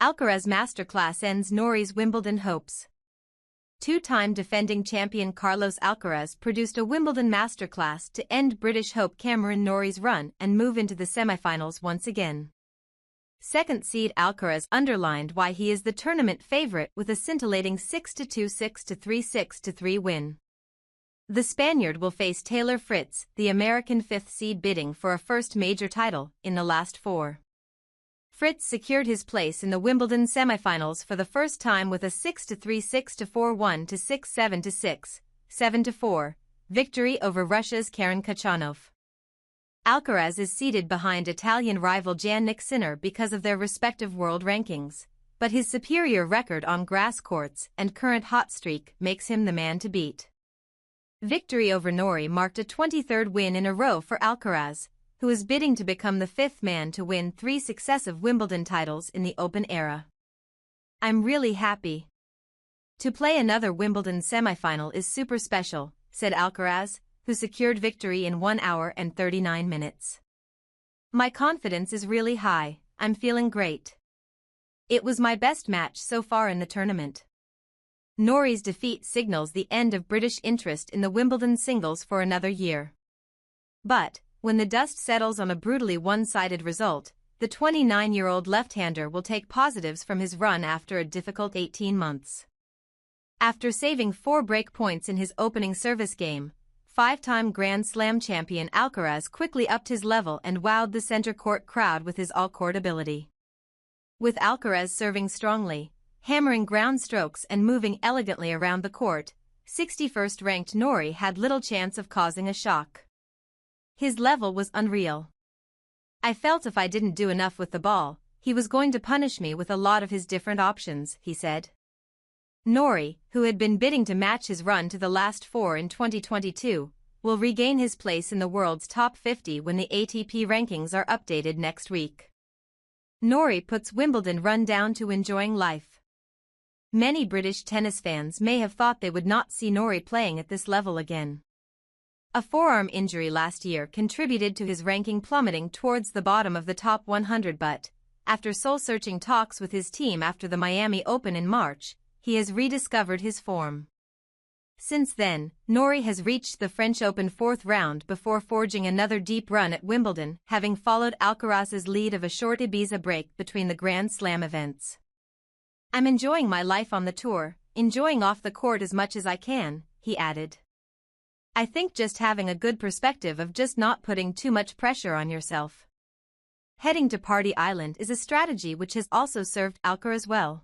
Alcaraz masterclass ends Norrie's Wimbledon hopes. Two-time defending champion Carlos Alcaraz produced a Wimbledon masterclass to end British hope Cameron Norrie's run and move into the semi-finals once again. Second seed Alcaraz underlined why he is the tournament favourite with a scintillating 6-2, 6-3, 6-3 win. The Spaniard will face Taylor Fritz, the American fifth seed bidding for a first major title in the last four. Fritz secured his place in the Wimbledon semifinals for the first time with a 6-3, 6-4, 1-6, 7-6, 7-4 victory over Russia's Karen Khachanov. Alcaraz is seated behind Italian rival Jannik Sinner because of their respective world rankings, but his superior record on grass courts and current hot streak makes him the man to beat. Victory over Norrie marked a 23rd win in a row for Alcaraz, who is bidding to become the fifth man to win 3 successive Wimbledon titles in the Open era. "I'm really happy. To play another Wimbledon semifinal is super special," said Alcaraz, who secured victory in 1 hour and 39 minutes. "My confidence is really high, I'm feeling great. It was my best match so far in the tournament." Norrie's defeat signals the end of British interest in the Wimbledon singles for another year. But, when the dust settles on a brutally one-sided result, the 29-year-old left-hander will take positives from his run after a difficult 18 months. After saving 4 break points in his opening service game, 5-time Grand Slam champion Alcaraz quickly upped his level and wowed the center court crowd with his all-court ability. With Alcaraz serving strongly, hammering ground strokes and moving elegantly around the court, 61st-ranked Norrie had little chance of causing a shock. His level was unreal. "I felt if I didn't do enough with the ball, he was going to punish me with a lot of his different options," he said. Norrie, who had been bidding to match his run to the last 4 in 2022, will regain his place in the world's top 50 when the ATP rankings are updated next week. Norrie puts Wimbledon run down to enjoying life. Many British tennis fans may have thought they would not see Norrie playing at this level again. A forearm injury last year contributed to his ranking plummeting towards the bottom of the top 100, but, after soul-searching talks with his team after the Miami Open in March, he has rediscovered his form. Since then, Norrie has reached the French Open 4th round before forging another deep run at Wimbledon, having followed Alcaraz's lead of a short Ibiza break between the Grand Slam events. "I'm enjoying my life on the tour, enjoying off the court as much as I can," he added. "I think just having a good perspective of just not putting too much pressure on yourself." Heading to Party Island is a strategy which has also served Alcaraz well.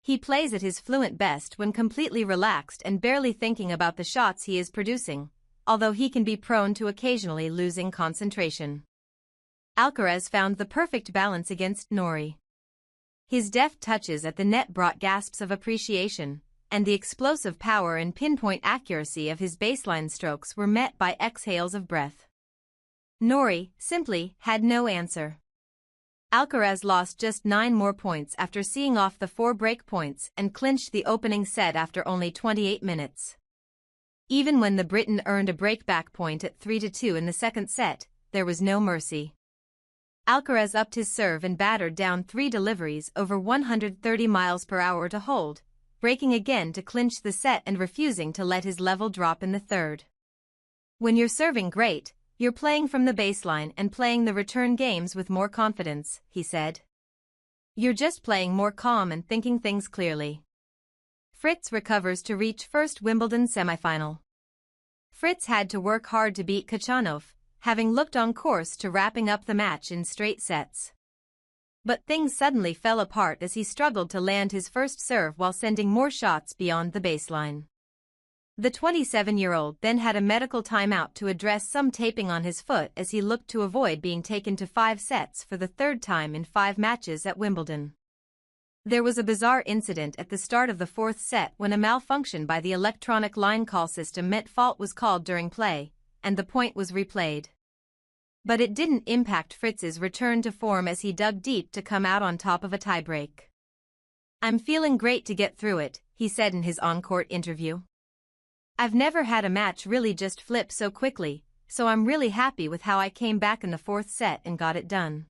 He plays at his fluent best when completely relaxed and barely thinking about the shots he is producing, although he can be prone to occasionally losing concentration. Alcaraz found the perfect balance against Norrie. His deft touches at the net brought gasps of appreciation, and the explosive power and pinpoint accuracy of his baseline strokes were met by exhales of breath. Norrie, simply, had no answer. Alcaraz lost just 9 more points after seeing off the 4 break points and clinched the opening set after only 28 minutes. Even when the Briton earned a breakback point at 3-2 in the second set, there was no mercy. Alcaraz upped his serve and battered down 3 deliveries over 130 miles per hour to hold, breaking again to clinch the set and refusing to let his level drop in the third. "When you're serving great, you're playing from the baseline and playing the return games with more confidence," he said. "You're just playing more calm and thinking things clearly." Fritz recovers to reach first Wimbledon semifinal. Fritz had to work hard to beat Khachanov, having looked on course to wrapping up the match in straight sets. But things suddenly fell apart as he struggled to land his first serve while sending more shots beyond the baseline. The 27-year-old then had a medical timeout to address some taping on his foot as he looked to avoid being taken to 5 sets for the 3rd time in 5 matches at Wimbledon. There was a bizarre incident at the start of the 4th set when a malfunction by the electronic line call system meant fault was called during play, and the point was replayed. But it didn't impact Fritz's return to form as he dug deep to come out on top of a tiebreak. "I'm feeling great to get through it," he said in his on-court interview. "I've never had a match really just flip so quickly, so I'm really happy with how I came back in the 4th set and got it done."